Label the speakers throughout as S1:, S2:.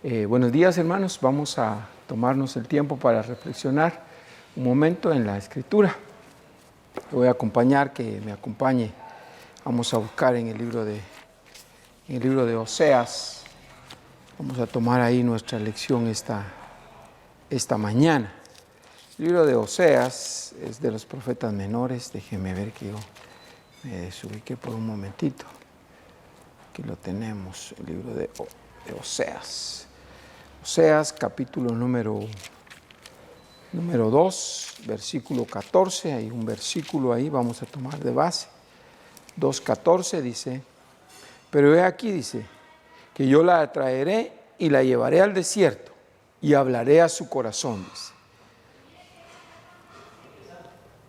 S1: Buenos días, hermanos. Vamos a tomarnos el tiempo para reflexionar un momento en la Escritura. Le voy a acompañar, que me acompañe. Vamos a buscar en el libro de Oseas. Vamos a tomar ahí nuestra lección esta mañana. El libro de Oseas es de los profetas menores. Déjeme ver que yo me desubiqué por un momentito. Aquí lo tenemos, el libro de Oseas. Oseas, capítulo número 2, versículo 14. Hay un versículo ahí, vamos a tomar de base. 2:14 dice: pero he aquí, dice, que yo la traeré y la llevaré al desierto y hablaré a su corazón,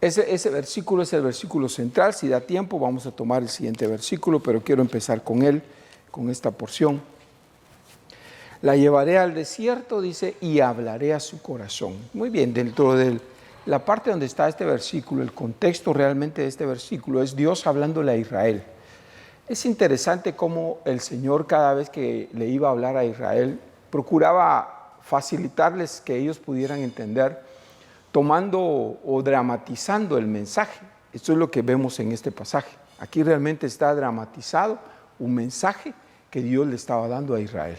S1: dice. Ese versículo es el versículo central. Si da tiempo, vamos a tomar el siguiente versículo, pero quiero empezar con él, con esta porción. La llevaré al desierto, dice, y hablaré a su corazón. Muy bien, dentro de la parte donde está este versículo, el contexto realmente de este versículo es Dios hablándole a Israel. Es interesante cómo el Señor, cada vez que le iba a hablar a Israel, procuraba facilitarles que ellos pudieran entender, tomando o dramatizando el mensaje. Esto es lo que vemos en este pasaje. Aquí realmente está dramatizado un mensaje que Dios le estaba dando a Israel.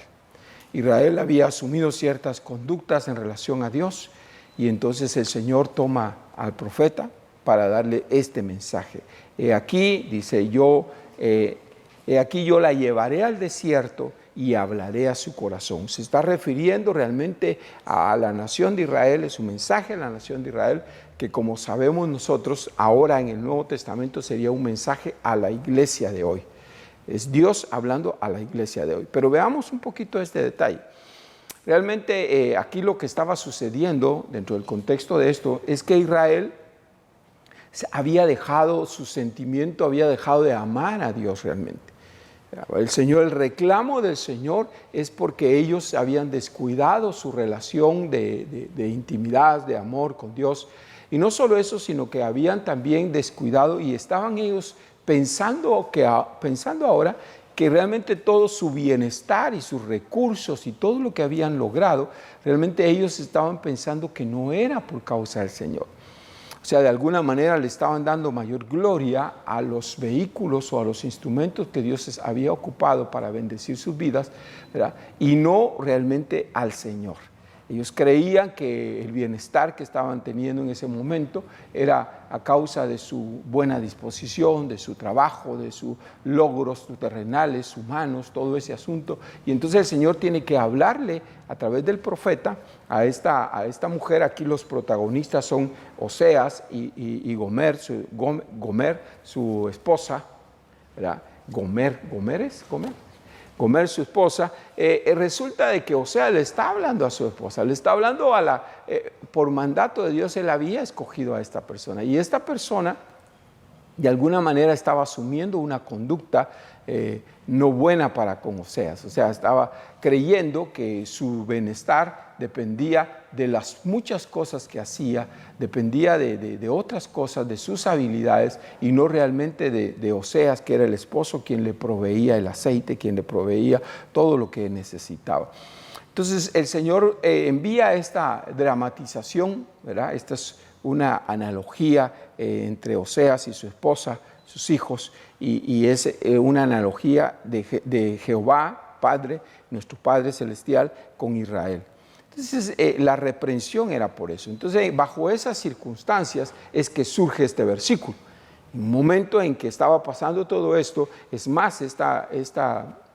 S1: Israel había asumido ciertas conductas en relación a Dios, y entonces el Señor toma al profeta para darle este mensaje. Aquí dice: he aquí yo la llevaré al desierto y hablaré a su corazón. Se está refiriendo realmente a la nación de Israel. Es un mensaje a la nación de Israel que, como sabemos nosotros, ahora en el Nuevo Testamento sería un mensaje a la iglesia de hoy. Es Dios hablando a la iglesia de hoy. Pero veamos un poquito este detalle. Realmente aquí lo que estaba sucediendo dentro del contexto de esto es que Israel había dejado su sentimiento, había dejado de amar a Dios realmente. El reclamo del Señor es porque ellos habían descuidado su relación de intimidad, de amor con Dios. Y no solo eso, sino que habían también descuidado y estaban ellos pensando ahora que realmente todo su bienestar y sus recursos y todo lo que habían logrado, realmente ellos estaban pensando que no era por causa del Señor. O sea, de alguna manera le estaban dando mayor gloria a los vehículos o a los instrumentos que Dios había ocupado para bendecir sus vidas, ¿verdad? Y no realmente al Señor. Ellos creían que el bienestar que estaban teniendo en ese momento era a causa de su buena disposición, de su trabajo, de sus logros terrenales, humanos, todo ese asunto. Y entonces el Señor tiene que hablarle a través del profeta a esta mujer. Aquí los protagonistas son Oseas y Gomer, su esposa, ¿verdad? Gomer, su esposa. Resulta de que Oseas le está hablando a su esposa, le está hablando por mandato de Dios. Él había escogido a esta persona, y esta persona de alguna manera estaba asumiendo una conducta no buena para con Oseas. O sea, estaba creyendo que su bienestar dependía de las muchas cosas que hacía, dependía de otras cosas, de sus habilidades, y no realmente de Oseas, que era el esposo quien le proveía el aceite, quien le proveía todo lo que necesitaba. Entonces el Señor envía esta dramatización, ¿verdad? Esta es una analogía entre Oseas y su esposa, sus hijos, y es una analogía de Jehová, Padre, nuestro Padre Celestial, con Israel. Entonces la reprensión era por eso. Entonces, bajo esas circunstancias es que surge este versículo. En un momento en que estaba pasando todo esto, es más,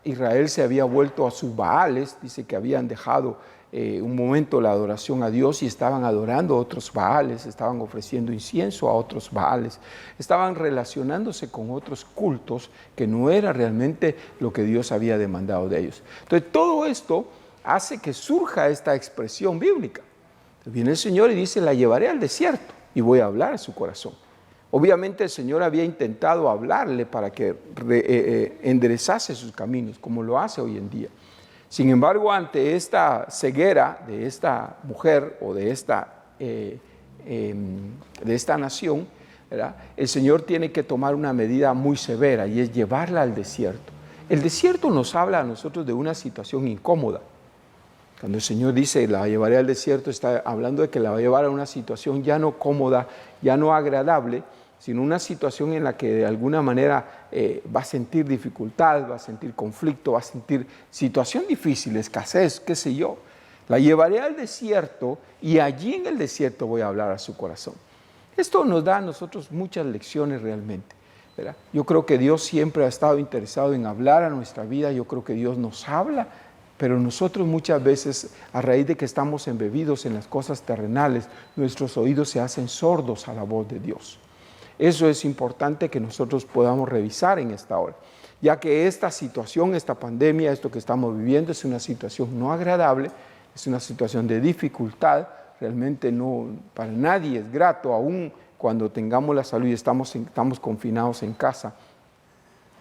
S1: Israel se había vuelto a sus Baales. Dice que habían dejado un momento la adoración a Dios y estaban adorando a otros Baales, estaban ofreciendo incienso a otros Baales, estaban relacionándose con otros cultos que no era realmente lo que Dios había demandado de ellos. Entonces todo esto hace que surja esta expresión bíblica. Entonces viene el Señor y dice: la llevaré al desierto y voy a hablar a su corazón. Obviamente el Señor había intentado hablarle para que enderezase sus caminos, como lo hace hoy en día. Sin embargo, ante esta ceguera de esta mujer o de esta nación, ¿verdad?, el Señor tiene que tomar una medida muy severa, y es llevarla al desierto. El desierto nos habla a nosotros de una situación incómoda. Cuando el Señor dice, la llevaré al desierto, está hablando de que la va a llevar a una situación ya no cómoda, ya no agradable, sino una situación en la que de alguna manera va a sentir dificultad, va a sentir conflicto, va a sentir situación difícil, escasez, qué sé yo. La llevaré al desierto y allí en el desierto voy a hablar a su corazón. Esto nos da a nosotros muchas lecciones realmente, ¿verdad? Yo creo que Dios siempre ha estado interesado en hablar a nuestra vida, yo creo que Dios nos habla, pero nosotros muchas veces, a raíz de que estamos embebidos en las cosas terrenales, nuestros oídos se hacen sordos a la voz de Dios. Eso es importante que nosotros podamos revisar en esta hora, ya que esta situación, esta pandemia, esto que estamos viviendo es una situación no agradable, es una situación de dificultad, realmente no, para nadie es grato, aún cuando tengamos la salud y estamos confinados en casa.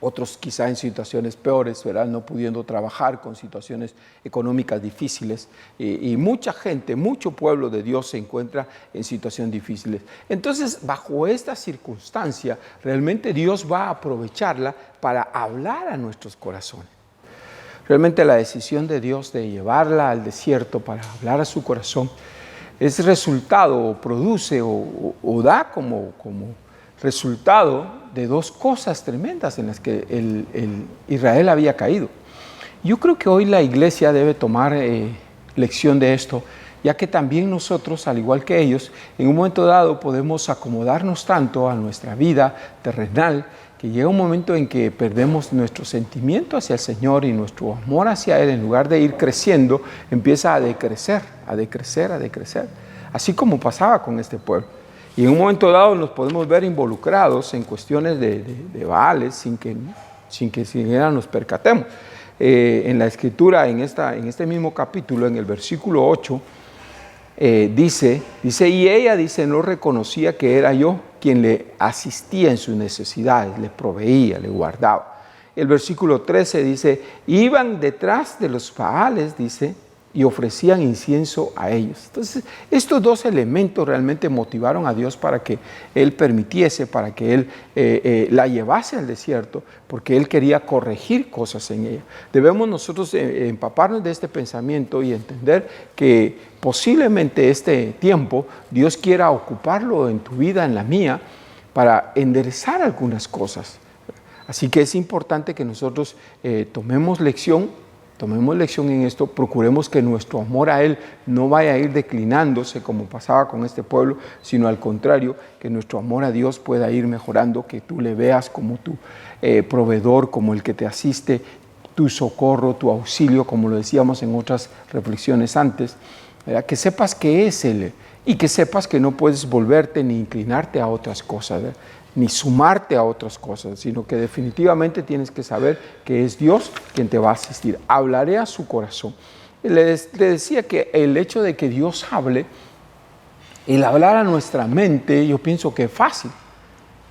S1: Otros quizá en situaciones peores, ¿verdad? No pudiendo trabajar, con situaciones económicas difíciles. Y mucha gente, mucho pueblo de Dios se encuentra en situaciones difíciles. Entonces, bajo esta circunstancia, realmente Dios va a aprovecharla para hablar a nuestros corazones. Realmente la decisión de Dios de llevarla al desierto para hablar a su corazón es resultado, o produce, o da como resultado de dos cosas tremendas en las que Israel había caído. Yo creo que hoy la iglesia debe tomar lección de esto, ya que también nosotros, al igual que ellos, en un momento dado podemos acomodarnos tanto a nuestra vida terrenal, que llega un momento en que perdemos nuestro sentimiento hacia el Señor y nuestro amor hacia Él, en lugar de ir creciendo, empieza a decrecer, a decrecer, a decrecer, así como pasaba con este pueblo. Y en un momento dado nos podemos ver involucrados en cuestiones de Baales sin que siquiera nos percatemos. En la Escritura, en este mismo capítulo, en el versículo 8, dice, y ella dice, no reconocía que era yo quien le asistía en sus necesidades, le proveía, le guardaba. El versículo 13 dice, iban detrás de los Baales, dice, y ofrecían incienso a ellos. Entonces, estos dos elementos realmente motivaron a Dios para que Él permitiese, para que Él la llevase al desierto, porque Él quería corregir cosas en ella. Debemos nosotros empaparnos de este pensamiento y entender que posiblemente este tiempo Dios quiera ocuparlo en tu vida, en la mía, para enderezar algunas cosas. Así que es importante que nosotros tomemos lección en esto, procuremos que nuestro amor a Él no vaya a ir declinándose como pasaba con este pueblo, sino al contrario, que nuestro amor a Dios pueda ir mejorando, que tú le veas como tu proveedor, como el que te asiste, tu socorro, tu auxilio, como lo decíamos en otras reflexiones antes, ¿verdad? Que sepas que es Él y que sepas que no puedes volverte ni inclinarte a otras cosas, ¿verdad? Ni sumarte a otras cosas, sino que definitivamente tienes que saber que es Dios quien te va a asistir. Hablaré a su corazón. Le decía que el hecho de que Dios hable, el hablar a nuestra mente, yo pienso que es fácil.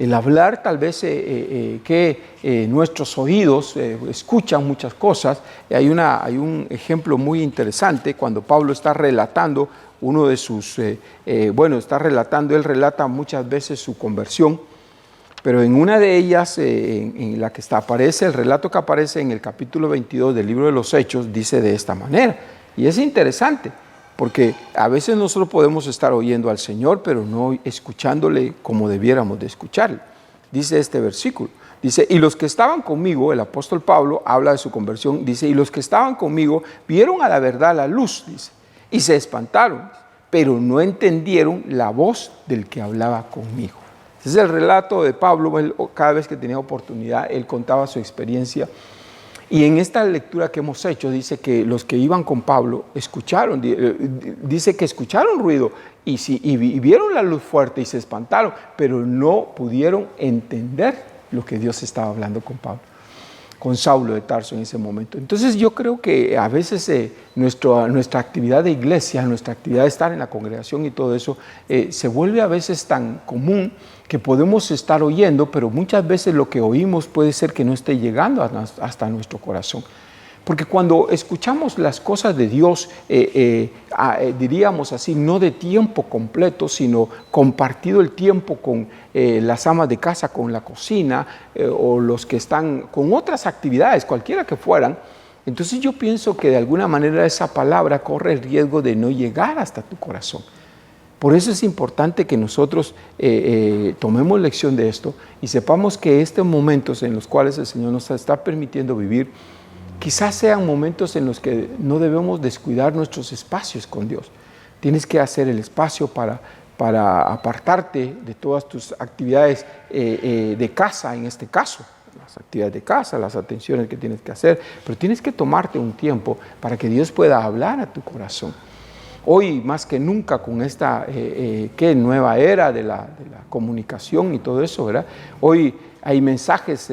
S1: El hablar tal vez que nuestros oídos escuchan muchas cosas. Hay un ejemplo muy interesante cuando Pablo está relatando uno de sus, él relata muchas veces su conversión. Pero en una de ellas, en la que aparece, el relato que aparece en el capítulo 22 del libro de los Hechos, dice de esta manera. Y es interesante, porque a veces nosotros podemos estar oyendo al Señor, pero no escuchándole como debiéramos de escucharle. Dice este versículo, dice, y los que estaban conmigo, el apóstol Pablo habla de su conversión, dice, y los que estaban conmigo vieron a la verdad la luz, dice, y se espantaron, pero no entendieron la voz del que hablaba conmigo. Ese es el relato de Pablo. Él, cada vez que tenía oportunidad, él contaba su experiencia. Y en esta lectura que hemos hecho, dice que los que iban con Pablo escucharon, dice que escucharon ruido y vieron la luz fuerte y se espantaron, pero no pudieron entender lo que Dios estaba hablando con Pablo, con Saulo de Tarso en ese momento. Entonces yo creo que a veces nuestra actividad de iglesia, nuestra actividad de estar en la congregación y todo eso, se vuelve a veces tan común que podemos estar oyendo, pero muchas veces lo que oímos puede ser que no esté llegando hasta nuestro corazón. Porque cuando escuchamos las cosas de Dios, diríamos así, no de tiempo completo, sino compartido el tiempo con las amas de casa, con la cocina, o los que están con otras actividades, cualquiera que fueran, entonces yo pienso que de alguna manera esa palabra corre el riesgo de no llegar hasta tu corazón. Por eso es importante que nosotros tomemos lección de esto y sepamos que estos momentos en los cuales el Señor nos está permitiendo vivir, quizás sean momentos en los que no debemos descuidar nuestros espacios con Dios. Tienes que hacer el espacio para apartarte de todas tus actividades de casa, en este caso, las actividades de casa, las atenciones que tienes que hacer, pero tienes que tomarte un tiempo para que Dios pueda hablar a tu corazón. Hoy, más que nunca, con esta nueva era de la comunicación y todo eso, ¿verdad? Hoy hay mensajes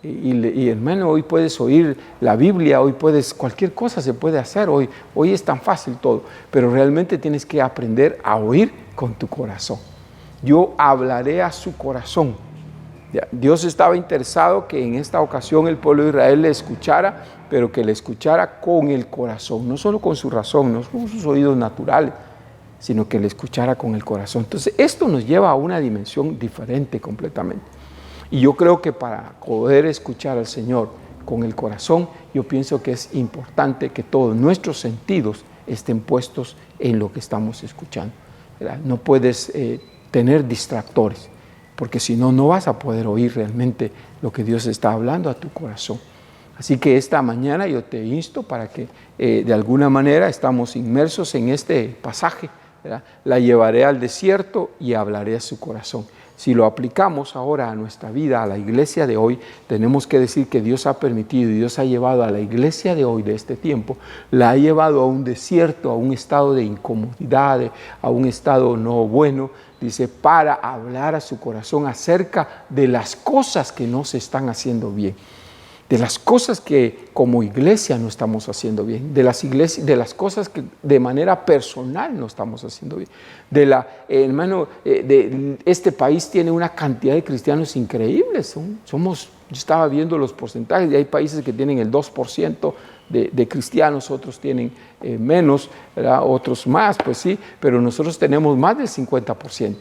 S1: y hermano, hoy puedes oír la Biblia, hoy cualquier cosa se puede hacer, hoy es tan fácil todo, pero realmente tienes que aprender a oír con tu corazón. Yo hablaré a su corazón. Dios estaba interesado que en esta ocasión el pueblo de Israel le escuchara, pero que le escuchara con el corazón, no solo con su razón, no con sus oídos naturales, sino que le escuchara con el corazón. Entonces, esto nos lleva a una dimensión diferente completamente. Y yo creo que para poder escuchar al Señor con el corazón, yo pienso que es importante que todos nuestros sentidos estén puestos en lo que estamos escuchando, ¿verdad? No puedes tener distractores, porque si no, no vas a poder oír realmente lo que Dios está hablando a tu corazón. Así que esta mañana yo te insto para que de alguna manera estamos inmersos en este pasaje, ¿verdad? La llevaré al desierto y hablaré a su corazón. Si lo aplicamos ahora a nuestra vida, a la iglesia de hoy, tenemos que decir que Dios ha permitido y Dios ha llevado a la iglesia de hoy, de este tiempo, la ha llevado a un desierto, a un estado de incomodidad, a un estado no bueno, dice, para hablar a su corazón acerca de las cosas que no se están haciendo bien, de las cosas que como iglesia no estamos haciendo bien, de las cosas que de manera personal no estamos haciendo bien. Este país tiene una cantidad de cristianos increíbles. Yo estaba viendo los porcentajes y hay países que tienen el 2% de cristianos, otros tienen menos, ¿verdad? Otros más, pues sí, pero nosotros tenemos más del 50%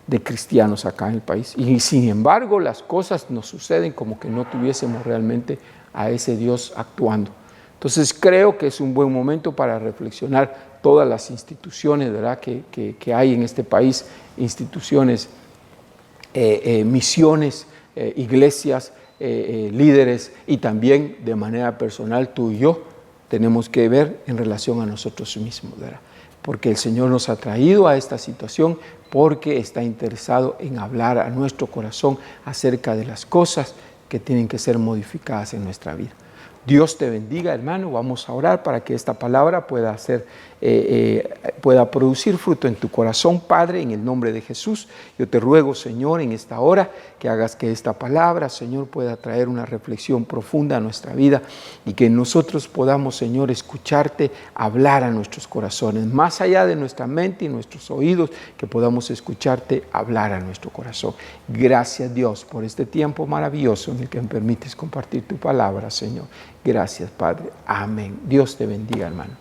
S1: de cristianos acá en el país. Y sin embargo, las cosas nos suceden como que no tuviésemos realmente a ese Dios actuando. Entonces creo que es un buen momento para reflexionar todas las instituciones, ¿verdad? que hay en este país, instituciones, misiones, iglesias, líderes, y también de manera personal tú y yo tenemos que ver en relación a nosotros mismos, ¿verdad? Porque el Señor nos ha traído a esta situación porque está interesado en hablar a nuestro corazón acerca de las cosas que tienen que ser modificadas en nuestra vida. Dios te bendiga, hermano. Vamos a orar para que esta palabra pueda producir fruto en tu corazón, Padre, en el nombre de Jesús. Yo te ruego, Señor, en esta hora, que hagas que esta palabra, Señor, pueda traer una reflexión profunda a nuestra vida y que nosotros podamos, Señor, escucharte hablar a nuestros corazones, más allá de nuestra mente y nuestros oídos, que podamos escucharte hablar a nuestro corazón. Gracias, Dios, por este tiempo maravilloso en el que me permites compartir tu palabra, Señor. Gracias, Padre. Amén. Dios te bendiga, hermano.